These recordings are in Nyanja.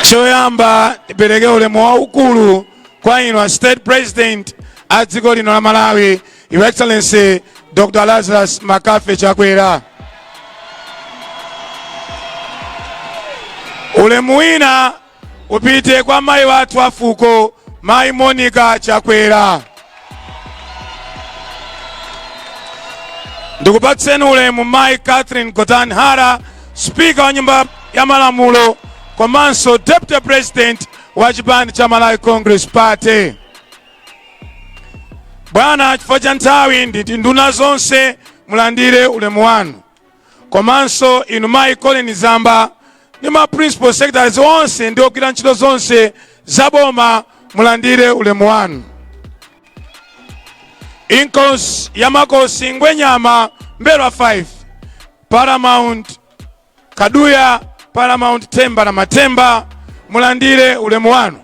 choyamba tipereke ulemu waukulu kwa inu State President a dziko lino la Malawi, Your Excellency Dr. Lazarus Makafe Chakwera. Ulemu wina upite kwa mai watu afuko, Mai Monica Chakwera. Ndikupatseni ulemu Mai Catherine Gotanhara, Speaker wa nyumba ya Malamulo, komanso Deputy President wa chipani cha Malawi Congress Party. Bwana chifukwa cha nthawi ndi nduna zonse mulandire ulemu wanu. Komanso inu Mai Colin Zamba ni ma principal secretaries onse ndi ogwira ntchito zonse zaboma mulandire ulemu wanu. Inkos Yamakosi Ngwenyama Mbelwa 5, Paramount Kaduya, Paramount Temba na Matemba mulandire ulemu wanu.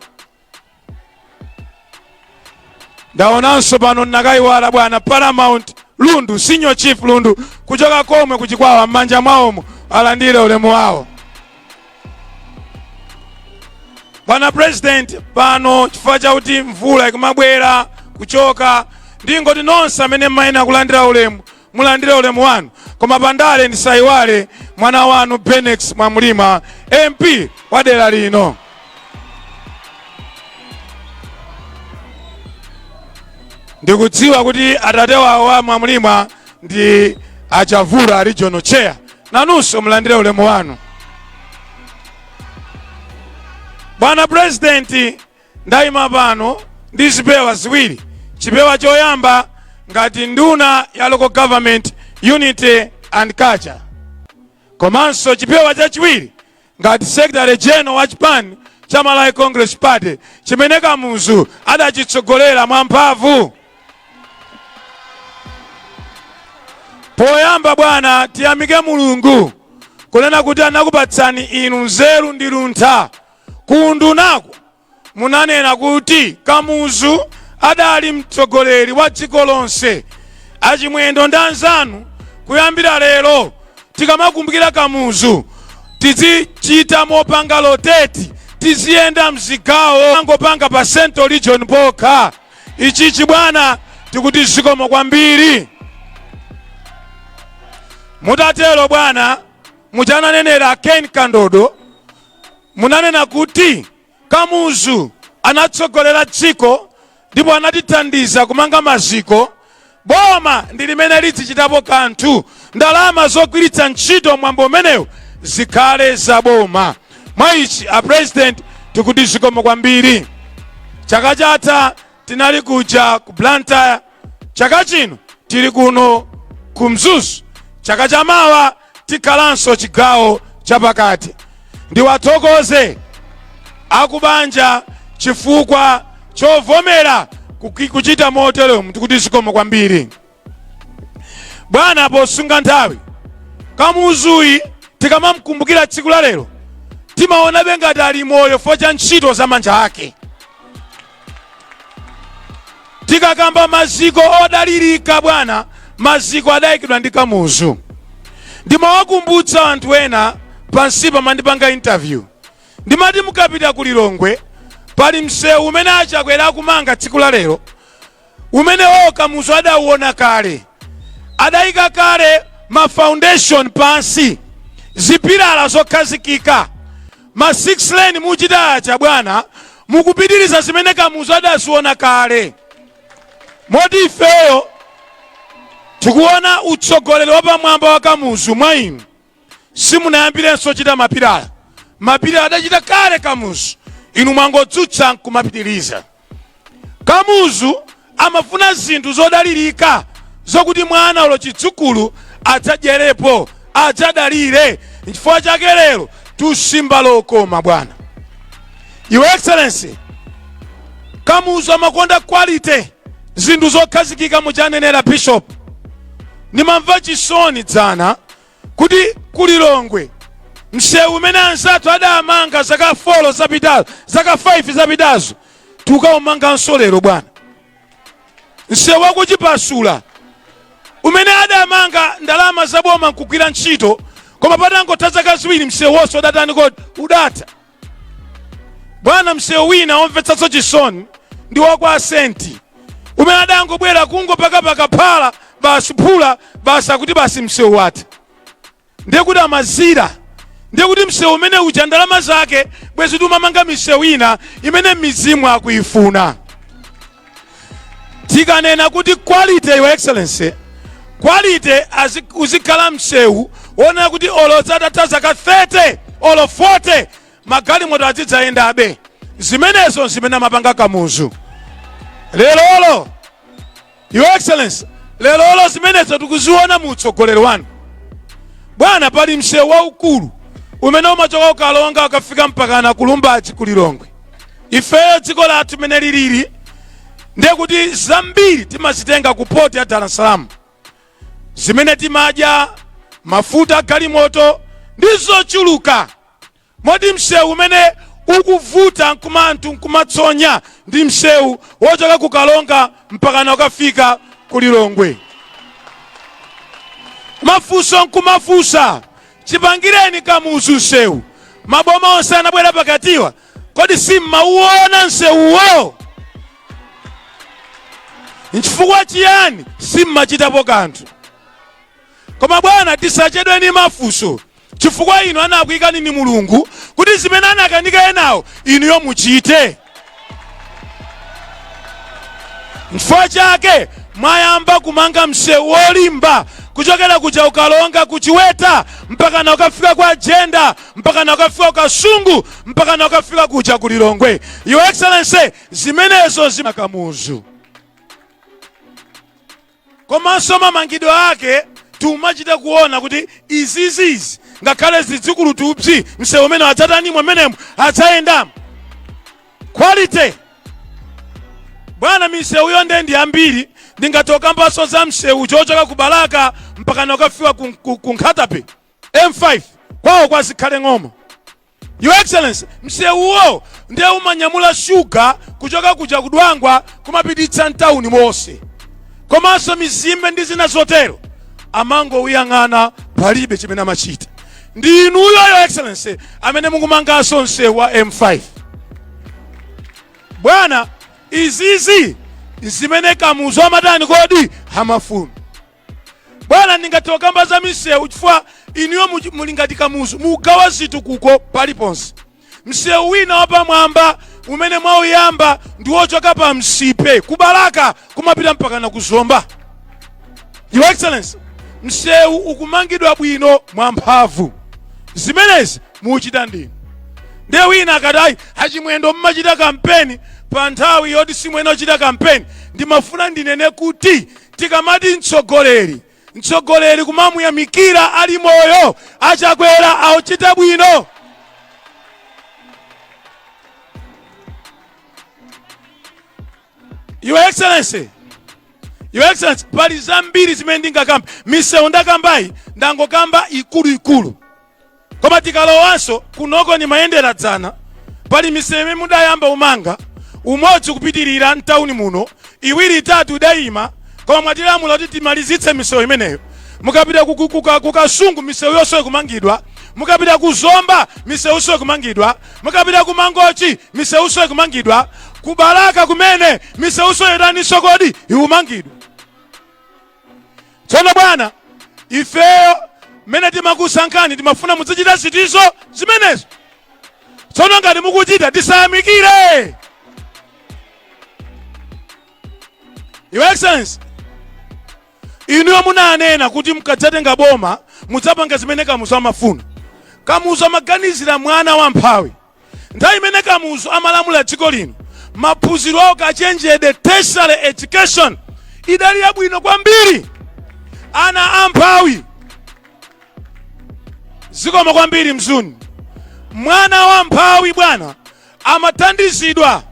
Ndaonanso pano nakayiwala bwana Paramount Lundu, Senior Chief Lundu kuchoka komwe kuchikwawa mmanja mwaomo alandire ulemu wawo. Bwana President, pano chifukwa chakuti mvula ikumabwera kuchoka ndingoti nonse amene mmayenera kulandira ulemu mulandire ulemu wanu. Koma pandale ndisayiwale mwana wanu Benex Mwamulima, MP wa dera lino. Ndikudziwa kuti atate wawo wa Mwamulima ndi Achavura Regional Chair, nanunso mulandire ulemu wanu. Bwana President, ndayima pano ndi zipewa ziwiri. Chipewa choyamba ngati nduna ya local government, unity and culture. Komanso chipewa chachiwiri ngati Secretary General wa chipani cha Malawi Congress Party chimene Kamuzu adachitsogolera mwamphamvu. Poyamba bwana tiyamike Mulungu kunena kuti anakupatsani inu nzeru ndi luntha. Kundunako munanena kuti Kamuzu adali mtsogoleri wa dziko lonse. Achimwendo ndi anzanu kuyambira lero tikamakumbukira Kamuzu tizichita mopanga loteti, tiziyenda mzigawo angopanga pa Central Region pokha. Ichichi bwana tikuti zikomo kwambiri. Mutatero bwana muchananenera Ken Kandodo munanena kuti Kamuzu anatsogolera dziko ndipo anatithandiza kumanga maziko. Boma ndi limene lizichitapo kanthu. Ndalama zogwiritsa ntchito mwambo umenewu zikhale za boma. Mwa ichi a President tikuti zikomo kwambiri. Chaka chatha tinali kuja ku Banda, chaka chino tili kuno ku Mzuzu, chaka chamawa tikhalanso chigawo chapakati. Ndiwathokoze akubanja chifukwa chovomera kuchita motero, tikuti zikomo kwambiri. Bwana posunga nthawi Kamuzuyi tikamamkumbukira tsiku la lero timaona ngati ali moyo chifukwa cha ntchito za manja ake. Tikakamba maziko odalirika bwana, maziko adayikidwa ndi Kamuzu. Ndimawakumbutsa anthu ena pansipa mandipanga interview. Ndimati mukapita ku Lilongwe pali msewu umene Achakwera kumanga tsiku la lero, umene Kamuzu adauona kale. Adayika kale ma foundation pansi, zipilala zokhazikika, ma 6 lane muchita acha bwana, mukupitiriza zimene Kamuzu adaziona kale. Moti ifeyo tikuona utsogoleri wa pamwamba wa Kamuzu mwa inu. Simunayambirenso chita mapilala. Mapilala adachita kale Kamuzu, inu mwangodzutsa nkumapitiriza. Kamuzu amafuna zinthu zodalirika zokuti mwana ulo chidzukulu adzadyerepo, adzadalire. Chifukwa chake lero tusimba lokoma bwana. Your Excellency, Kamuzu amakonda quality, zinthu zokhazikika muchanenera Bishop. Nimamva chisoni dzana kuti ku Lilongwe msewu umene anzathu adamanga zaka 4 zapitazo, zaka 5 zapitazo, tukaumanganso lero bwana. Msewu wakuchipasula umene adamanga ndalama zaboma nkugwira ntchito, koma patangotha zaka ziwiri msewu wonse udatani kodi udata. Bwana msewu wina omvetsaso chisoni ndi wakwa asenti umene adangobwera kungo pakapaka phala basi phula basi akuti basi msewu wati ndiye kuti amazira ndiye kuti msewu umene uja ndalama zake bwezi tumamanga misewu ina imene mizimu akuifuna. Tikanena kuti quality, your excellency, quality uzikhala msewu wonena kuti olodzata zaka 30 olo 40 magalimoto adzidzaenda abe. Zimenezo zimene amapanga kamuzu lelolo, your excellency, lelolo zimenezo tikuziona mu utsogoleri wanu. Bwana pali msewu waukulu umene umachoka ukalonga ukafika mpaka na kulumbachi kulilongwe. Ifeyo dziko lathu mene lilili ndiye kuti zambiri timazitenga ku port ya Dar es Salaam. Zimene timadya, mafuta galimoto ndizochuluka. Modi msewu umene ukuvuta nkumantu nkumatsonya ndi msewu wochoka kukalonga mpaka na ukafika kulilongwe. Mafuso nkumafusa chipangireni kamuzu msewu. Maboma onse anabwera pakatiwa kodi simauona msewuwo? Nchifukwa chiyani simmachitapo kanthu? Koma bwana tisachedwe ni mafuso chifukwa inu anakuikani ni Mulungu kuti zimene anakanika enawo inu yo muchite. Nchifukwa chake mwayamba kumanga msewu wolimba kuchokera kuja ukalonga kuchiweta mpaka na ukafika kwa Jenda mpaka na ukafika kwa Sungu mpaka na ukafika kuja kulilongwe. Your excellency, zimenezo zimakamuzu. Koma soma mangido yake tumachita kuona kuti izizizi ngakhale zidzukulu tupsi msewu umene adzatani mwemenemu adzayenda quality. Bwana misewu yonde ndi ambiri ndingatoka mbaso za msewu chochoka kubalaka mpaka na ukafika ku Nkhatape M5 kwawo kwazikhale ng'oma. Your excellency, msewu wo ndiye umanyamula sugar kuchoka kuja kudwangwa kumapititsa mtauni monse. Komanso mizimbe ndi zina zotero amango uyang'ana palibe chimene amachita. Ndi inuyo your excellency amene mukumanganso msewu wa M5. Bwana izizi zimene kamuzu amatani kodi hamafunu. Bwana ndingatoka mba za misewu chifukwa inuyo mulingati kamuzu mugawa zitu kuko paliponse. Msewu wina wapamwamba umene mwauyamba ndi wochoka pa msipe kubalaka kumapita mpaka na kuzomba. Your excellency, msewu ukumangidwa bwino mwamphamvu. Zimenezi muchita ndinu. Ndiye wina akadai Chimwendo mmachita kampeni pa nthawi yoti simwene ochita kampeni. Ndimafuna ndinene kuti tikamati mtsogoleri kumamuyamikira ali moyo achakwera auchita bwino. Your excellency, pali zambiri zimene ndingakamba. Misewu ndakambayi ndangokamba ikulu. Koma tikalowanso kunoko ni mayendera dzana pali misewu imene mudayamba umanga umodzi kupitirira mtauni muno iwiri itatu idayima koma mwatilamula kuti timalizitse misewu imeneyo. Mukapita kukasungu misewu yonse kumangidwa, mukapita kuzomba misewu yonse kumangidwa, mukapita kumangochi misewu yonse kumangidwa, kubalaka kumene misewu yonse yotaniso kodi iumangidwa. Tsono bwana ifeyo mene timakusankhani timafuna muzichita zitizo zimenezo. Tsono ngati mukuchita tisayamikire. Your excellency, inuyo munanena kuti mukadzatenga boma mudzapanga zimene kamuzu amafuna. Kamuzu amaganizira mwana wa mphawi. Nthawi imene kamuzu amalamula dziko lino maphunziro awo kachenjede tertiary education idali yabwino kwambiri. Ana amphawi zikoma kwambiri mzuni. Mwana wa mphawi bwana amathandizidwa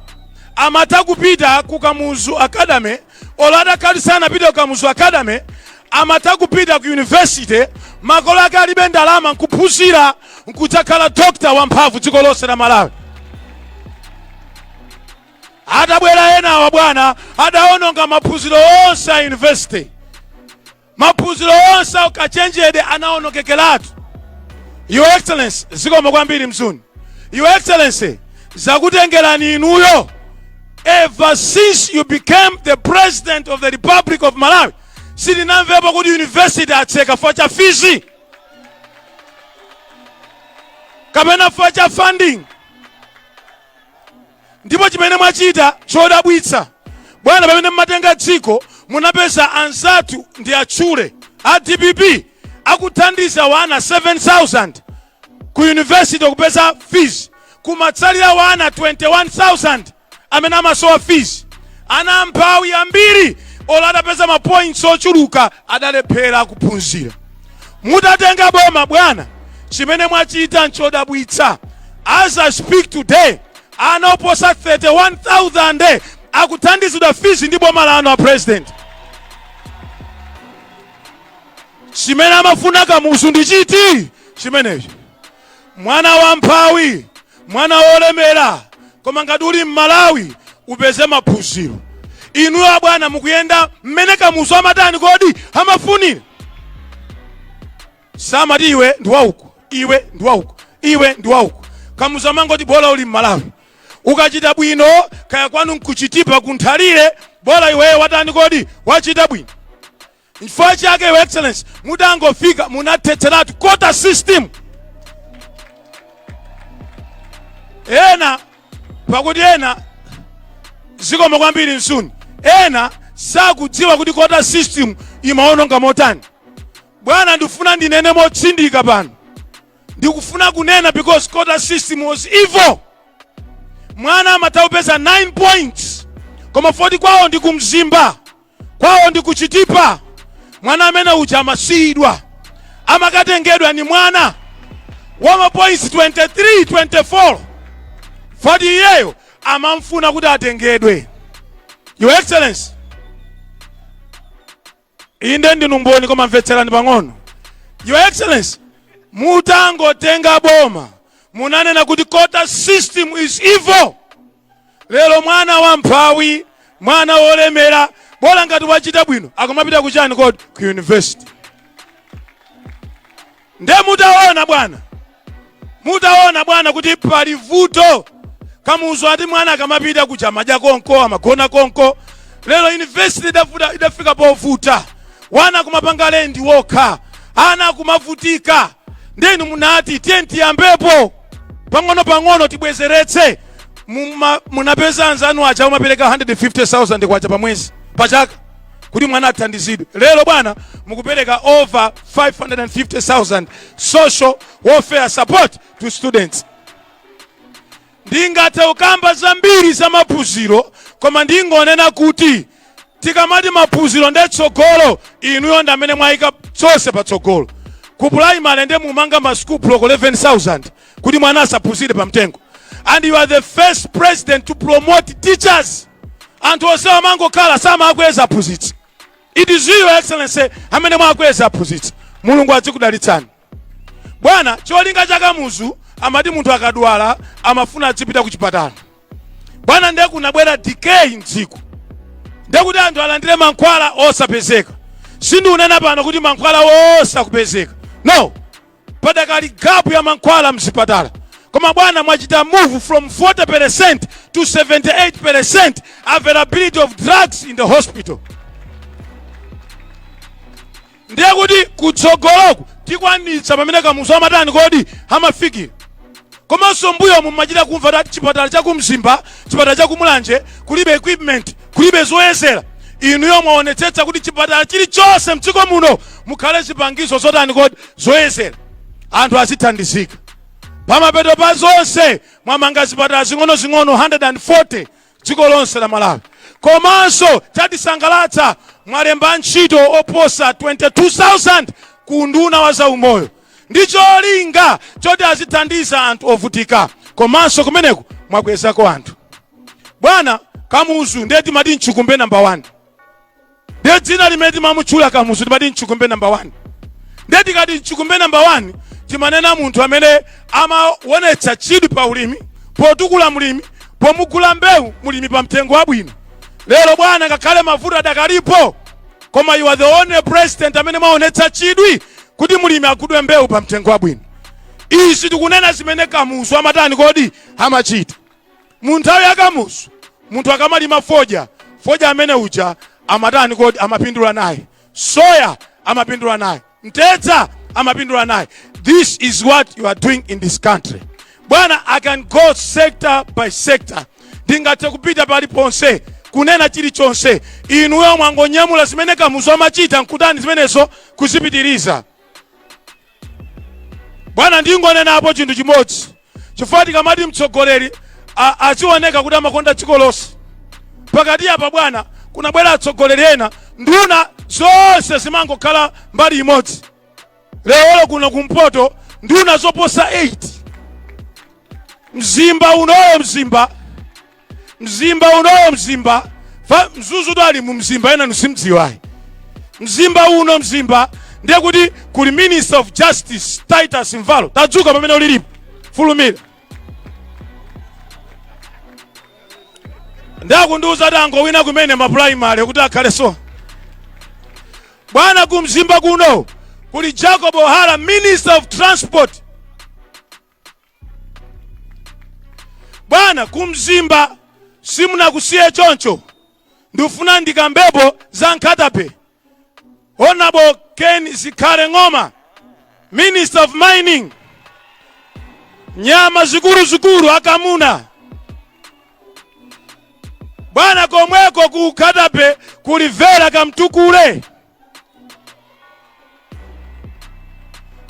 amatakupita ku Kamuzu Academy olada kali sana pita ku Kamuzu Academy amatakupita ku university makolo ake alibe ndalama nkuphunzira nkudzakhala doctor wa mphamvu dziko lonse la Malawi. Atabwera ena wa bwana adaononga maphunziro onse a university. Maphunziro onse ukachenjede anaonokekelatu. Your excellency zikoma kwambiri mzuni. Your excellency zakutengerani inuyo. Ever since you became the president of the Republic of Malawi, silinamvepo kuti university atseka for cha fees kapena for cha funding. Ndipo chimene mwachita chodabwitsa. Bwana pamene mmatenga dziko munapeza anzatu ndi achule a DPP akuthandiza wana 7,000 ku university kupeza fees, kumatsalira wana 21,000 amene amasowa fees. Ana amphawi ambiri olatapeza ma points ochuluka adalephera kuphunzira. Mutatenga boma bwana, chimene mwachita nchodabwitsa. As I speak today, ana oposa 31,000 akuthandizidwa fees ndi boma lano a president. Chimene amafuna kamuzu ndi chiti chimenecho. Mwana wa mphawi, mwana wolemera, koma ngati uli m'Malawi upeze maphunziro. Inuyo bwana mukuyenda mmene kamuzu amatani kodi amafunira. Samati iwe ndi wauko, iwe ndi wauko, iwe ndi wauko. Kamuzu amangoti bola uli m'Malawi. Ukachita bwino kaya kwanu nkuchitipa kunthalire bola iwe watani kodi wachita bwino. Chifukwa chake your excellence mutangofika munathetseratu quota system. Ena pakuti ena zikoma kwambiri nsuni. Ena sakudziwa kuti quota system imaononga motani. Bwana ndifuna ndinene motsindika pano. Ndikufuna kunena because quota system was evil. Mwana amatawupeza 9 points. Koma 40 kwawo ndi kumzimba. Kwawo ndi kuchitipa. Mwana amene uja amasidwa. Amakatengedwa ni mwana. Wama points 23, 24. 40 yeyo amamfuna kuti atengedwe. Your Excellency. Inde ndinu mboni koma mvetserani pang'ono. Your Excellency. Mutangotenga boma. Munanena kuti quota system is evil. Lero mwana wa mphawi, mwana wolemera, bola ngati wachita bwino akamapita kuchani kodi ku university. Nde mutaona bwana kuti pali vuto. Kamuzu ati mwana akamapita kuchama ja konko amagona konko. Lero university idafika povuta. Wana kumapanga lendi wokha. Ana kumavutika. Ndenu munati tenti yambepo. Pang'ono tibwezeretse. Munapeza anzanu acha umapereka 150,000 kwacha pa mwezi pachaka kuti mwana athandizidwe. Lero bwana mukupereka over 550,000 social welfare support to students. Ndingathe ukamba zambiri za maphunziro koma ndingonena kuti tikamati maphunziro ndetsogolo inuyo ndamene mwayika chose patsogolo. Ku primary nde mumanga ma school block 11,000 kuti mwana asaphunzire pamtengo. And you are the first president to promote teachers. And osewa mango kala sama akweza aphunzitsi. It is you, Your Excellency, amene mwakweza aphunzitsi. Mulungu adzikudalitsani. Bwana, cholinga cha Kamuzu amati munthu akadwala amafuna adzipita ku chipatala. Bwana ndiye kunabwera decay mdziko. Ndiye kuti anthu alandire mankhwala osapezeka. Sindunena pano kuti mankhwala osakupezeka. No. Padakali gap ya mankhwala mzipatala. Koma bwana mwachita move from 40% to 78% availability of drugs in the hospital. Ndiye kuti kutsogoloku tikwanitsa pamene Kamuzu amatani kodi amafikira. Koma sombuyo mumachita kumva kuti chipatala cha kumzimba, chipatala cha kumulanje kulibe equipment, kulibe zoyezera. Inuyo mwaonetsetsa kuti chipatala chilichonse mdziko muno mukhale zipangizo zotani kodi zoyezera. Anthu azithandizika. Pamapeto pa zonse mwamanga zipatala zing'ono 140 dziko lonse la Malawi. Komanso chatisangalatsa mwalemba ntchito oposa 22,000 ku nduna wa zaumoyo. Ndicho linga choti azithandiza anthu ovutika. Komanso kumeneko mwakwezako anthu. Bwana Kamuzu ndiye timati mchukumbe number 1. Ndiye dzina limene mamutchula Kamuzu timati mchukumbe number 1. Ndiye tikati mchukumbe number 1 timanena munthu amene amaonetsa chidwi pa ulimi, potukula mulimi, pomugula mbewu mulimi pa mtengo wabwino. Lero bwana ngakhale mavuto adakalipo, koma you are the only president amene maonetsa chidwi kuti mulimi agudwe mbewu pa mtengo wabwino. Izi tikunena zimene Kamuzu amatani kodi amachita. Munthawi yakamuzu munthu akamalima foja amene uja amatani kodi amapindula naye, soya amapindula naye, mtedza amapindula naye. This is what you are doing in this country. Bwana, I can go sector by sector. Ndingathe kupita paliponse kunena chilichonse. Inuyo mwangonyamula zimene kamuzu amachita nkutani zimenezo kuzipitiriza. Bwana, ndingonena apo chinthu chimodzi. Chifukwa tikamati mtsogoleri achioneka kuti amakonda dziko lonse. Pakati apa bwana kunabwera atsogoleri ena nduna zonse zimangokhala mbali imodzi. Lero kuno kumpoto nduna zoposa 8. Mzimba unoyo mzimba mzuzu dali mu mzimba ena nusimdziwayi. Mzimba ndiye kuti kuli Minister of Justice Titus Mvalo tadzuka pamene ulilipo fulumira. Ndakundiuza dango wina kumene ma primary kuti akhale so. Bwana, kumzimba kuno kuli Jacob Ohara, Minister of Transport. Bwana, kumzimba simunakusiye choncho ndifuna ndikambepo za Nkatape. Honorable Ken Zikhale Ngoma, Minister of Mining. Nyama zikulu akamuna. Bwana, komweko ku Nkatape kulivera kamtukule.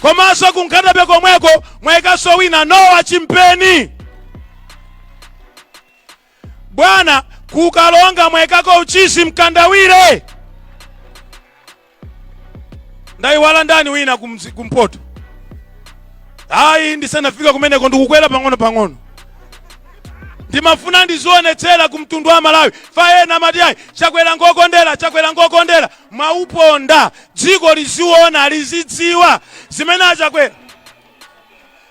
Komanso ku Nkatape komweko mwekaso wina Noah Chimpeni. Bwana, kukalonga mwekako uchisi mkandawire. Ndaiwala ndani wina kumpoto. Ayi ndisanafika kumeneko ndikukwera pang'ono. Ndimafuna ndizionetsera kumtundu wa Malawi. Faena matiayi chakwera ngokondera mwauponda dziko liziona lizidziwa zimene achakwera.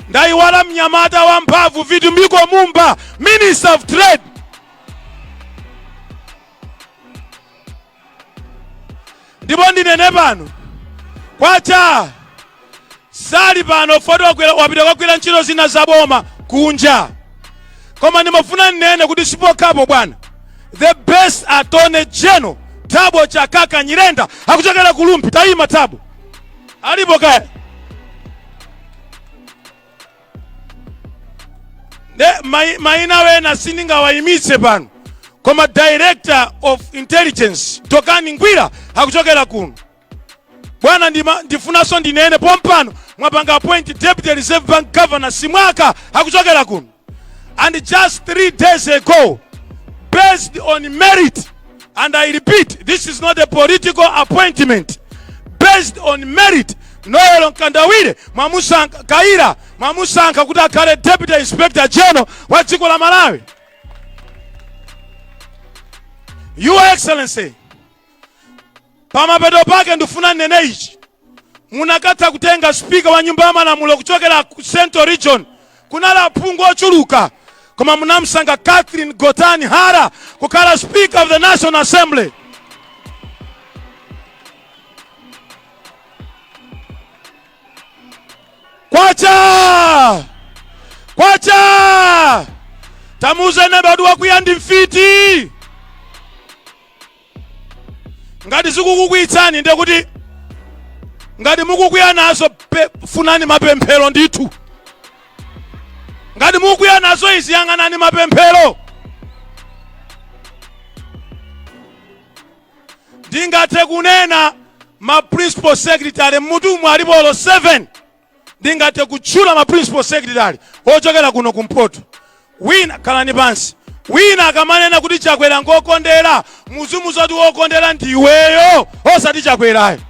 Ndaiwala mnyamata wa mphamvu Vitumbiko Mumba, Minister of Trade. Ndipo ndinene pano kwacha sali pano foto wapita kwakwira ntchito zina zaboma kunja. Koma ndimafuna nene kuti sipokapo bwana, the best attorney general Thabo Chakaka Nyirenda akuchokera kulumpi tayima Thabo alipo kaya. Maina wena sindingawayimitse pano, koma Director of Intelligence Tokani Ngwira akuchokera kuno. Bwana, ndifunaso ndinene pompano mwapanga appoint Deputy Reserve Bank Governor Simwaka akuchokera kuno. And just 3 days ago, based on merit, and I repeat, this is not a political appointment, based on merit, Noel Nkandawire mwamusanka Kaira mwamusanka kuti akhale Deputy Inspector General wa dziko la Malawi. Your Excellency, pamapeto pake ndifuna nene ichi. Munakatha kutenga speaker wa nyumba ya malamulo kuchokera ku Central Region kunala aphungu ochuluka, koma munamsanga Catherine Gotani Hara kukhala Speaker of the National Assembly. Kwacha tamuze nebadu wakuyandi mfiti ngati zikukukwitsani ndiye kuti ngati mukukwiya nazo funani mapemphero ndithu. Ngati mukukwiya nazo izi yang'anani mapemphero. Ndingathe kunena ma principal secretary mutumu alipolo 7. Ndingathe kutchula ma principal secretary ochokera kuno kumpoto. Wina kalani pansi. Wina akamanena kuti chakwera ngokondera muzimu zoti wokondera ndiweyo osati chakwerayo.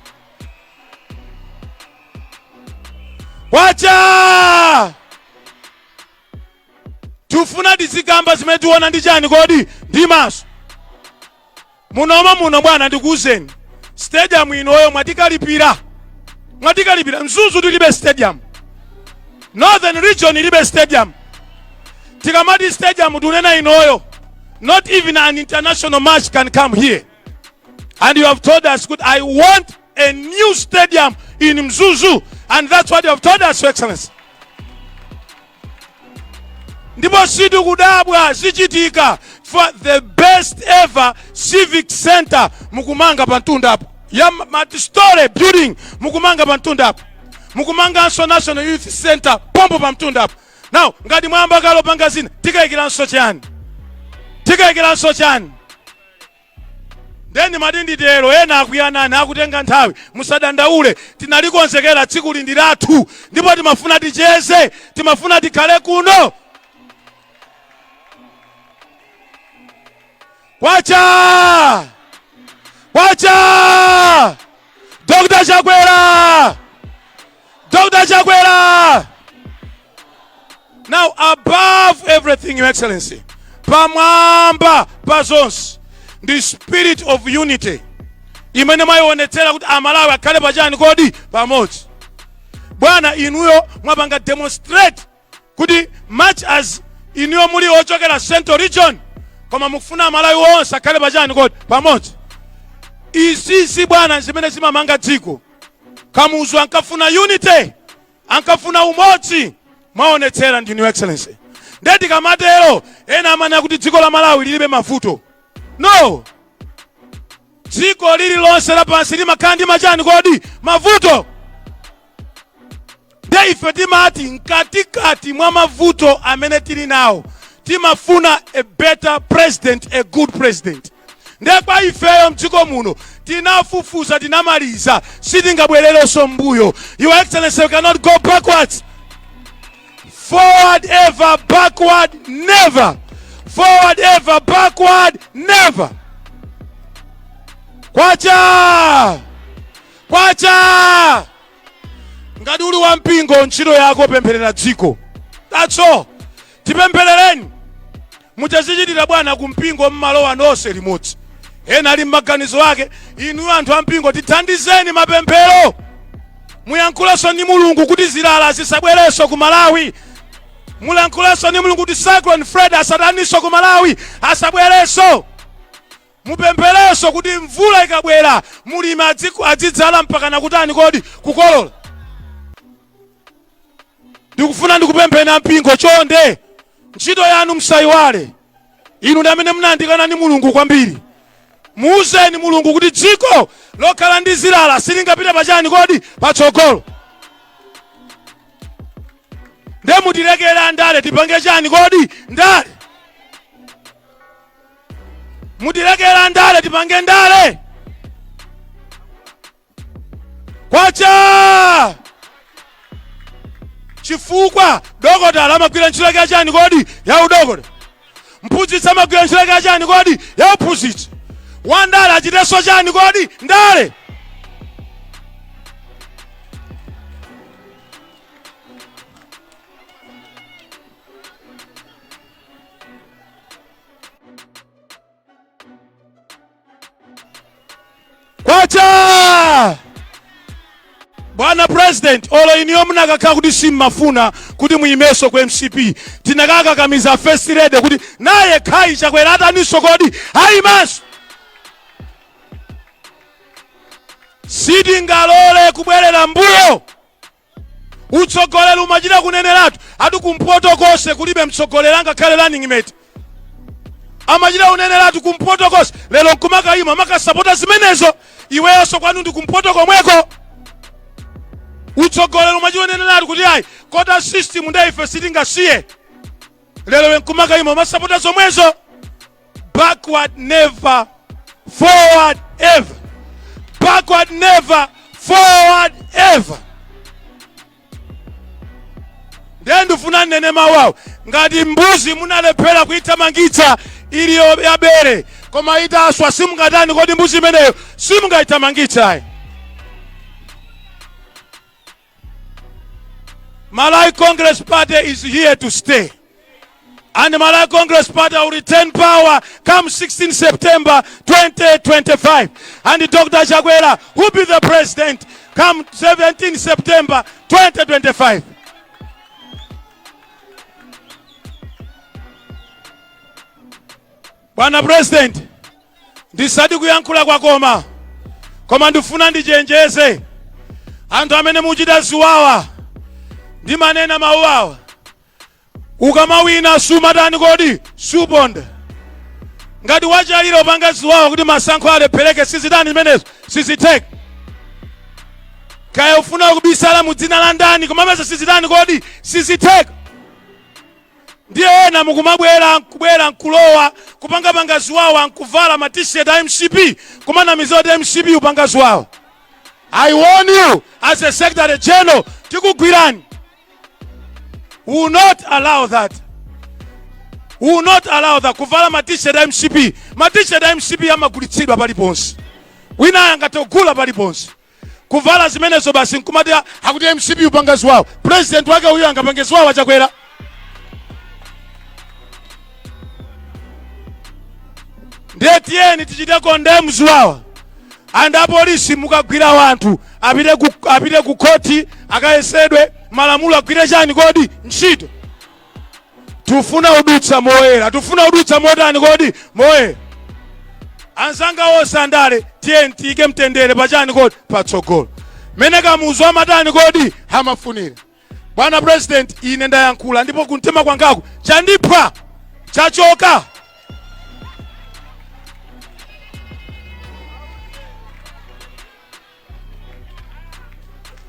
Wacha tufuna tizigamba zimene tiona ndi chani kodi ndimaso muno bwana ndikuuzeni stadium inoyo mwatikalipira Mzuzu tilibe stadium, Northern Region ilibe stadium. Tikamati stadium tunena inoyo, not even an international match can come here. And you have told us, good, I want a new stadium in Mzuzu, and that's what you have told us, Your Excellency. ndipo sitikudabwa zichitika for the best ever civic center mukumanga pa mtundapo ya multi-story building mukumanga pa mtundapo mukumanganso national youth center pompo pa mtundapo. Now ngati mwamba kalo panga zina tikayikiranso chani Ndeni madinditero ena akuyanana akutenga nthawi musadandaule tinalikonzekera tsiku lindi lathu ndipo timafuna ticheze timafuna tikhale kuno. Kwacha Dr. Chakwera. Now above everything, Your Excellency, pamwamba pazonse, the spirit of unity imene mayionetsera kuti amalawi akhale pachani kodi pamodzi. Bwana inuyo mwapanga demonstrate kuti much as inuyo muli ochokera Central Region koma mukufuna amalawi onse akhale pachani kodi pamodzi. Izi bwana zimene zimamanga dziko. Kamuzu ankafuna unity, ankafuna umodzi, mwaonetsera ndi Your Excellency. Ndeti kamatero ena amana kuti dziko la Malawi lilibe mavuto. No. Dziko lililonse lapansi limakhala ndi machani kodi mavuto. Nde ife timati mkatikati mwa mavuto amene tili nawo timafuna a better president, a good president. Nde kwa ifeyo mdziko muno tinafufuza tinamaliza sitingabwererenso mbuyo. Your Excellency, we cannot go backwards. Forward ever, backward never. Forward ever, backward never. Kwacha ngati uli wa mpingo ntchito yako pempherera dziko. That's all. Tipempherereni muchazichitira bwana kumpingo mmalowa nonse limodzi. Ena ali m'maganizo ake inu anthu ampingo tithandizeni mapemphero. Muyankhulanso ndi Mulungu kuti zilala zisabwerenso ku Malawi. Muyankhulanso ndi Mulungu kuti Cyclone Fred asataninso ku Malawi asabwerenso. Mupempherenso kuti mvula ikabwera mulimi adzidzala mpaka nakutani kodi kukolola. Ndikufuna ndikupemphera mpingo chonde ntchito yanu msayiwale. Inu ndi amene munandikana ndi Mulungu kwambiri. Muuzeni Mulungu kuti dziko lokhala ndi zilala silingapite pachani kodi patsogolo. Nde mutilekera ndale tipange chani kodi ndale. Mutilekera ndale tipange ndale. Kwacha chifukwa dokotala amagwira ntchito yake chani kodi ya udokotala. Mphunzitsi amagwira ntchito yake chani kodi ya uphunzitsi. Wandale achiteso chani kodi ndale. Kwacha Bwana President, olo iniyo munakakhala kuti simmafuna kuti muyimeso ku MCP. Tinakakakamiza first lady kuti naye Khai Chakwera ataniso kodi ayimaso. Sitingalole kubwerera mbuyo. Utsogoleri umachita kuneneratu ati kumpoto konse kulibe mtsogoleri angakhale running mate. Amachita uneneratu kumpoto konse lero nkumakayima makasapota zimenezo iweso kwanu ndi kumpoto komweko. Utsogoleri umachita uneneratu kuti ayi kota system ndaife sitingasiye lero nkumakayima masapota zomwezo. Backward never, forward ever. Backward never, forward ever. Ndendu funa nene mawawo ngati mbuzi munalephera kuitamangitsa ili yabere koma itaswa simungatani kodi mbuzi imeneyo simungayitamangitsa. Malawi Congress Party is here to stay. And the Malawi Congress Party will return power come 16 September 2025. And Dr. Chakwera will be the president come 17 September 2025. Bwana President, ndisadi kuyankhula kwa Koma. Koma ndifuna ndichenjeze anthu amene muchita ziwawa ndi manena mauwawa. ukamawina sumatani kodi subonda. Ngati wachalira upangazi wawo kuti masankho alephereke sizitani zimenezo siziteka. Kaya ufuna kubisala mu dzina la ndani kumameza sizitani kodi siziteka. Ndiye ena mukumabwera nkulowa kupanga pangazi wawo ankuvala ma t-shirt a MCP kumana mizodi MCP upangazi wawo. I warn you as a Secretary General tikugwirani. We will not allow that. We will not allow that. Kuvala ma t-shirt a MCP. Ma t-shirt a MCP amagulitsidwa paliponse. Wina angatogula paliponse. Kuvala zimenezo basi nkumati hakuti MCP upangazi wawo. President wake huyo angapangazi wawo achakwera. Ndiye tiyeni tichite condemn wawa. Anda polisi mukagwira wanthu apite ku koti akayesedwe malamulo agwire chani kodi ntchito. Tufuna udutsa moyera, tufuna udutsa motani kodi moyera. Anzanga wonse andale tiyeni tiyike mtendere pachani kodi patsogolo. Meneka muzu amatani kodi hamafunira. Bwana President ine ndayankhula ndipo kumtima kwangaku chandipha chachoka.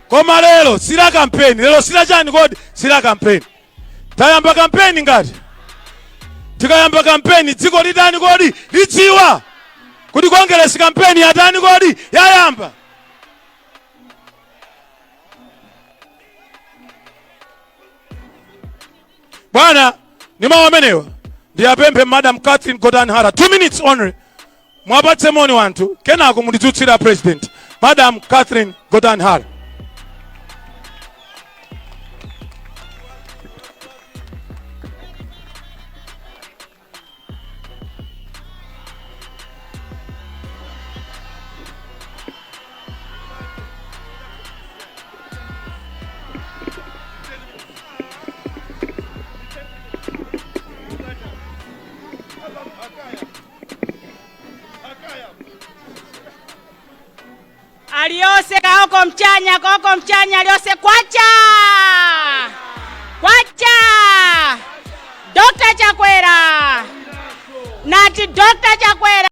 Koma lero sila kampeni, lero sila chani kodi sila kampeni. Tayamba kampeni ngati. Tikayamba kampeni dziko litani kodi lidziwa. Kuti kongeresi kampeni yatani kodi yayamba. Bwana nimawamenewa. Ndiyapemphe Madam Catherine Godanhara 2 minutes only. Mwapatse moni wantu kenako mundidzutsira President. Madam Catherine Godanhara. Aliyose kaoko mchanya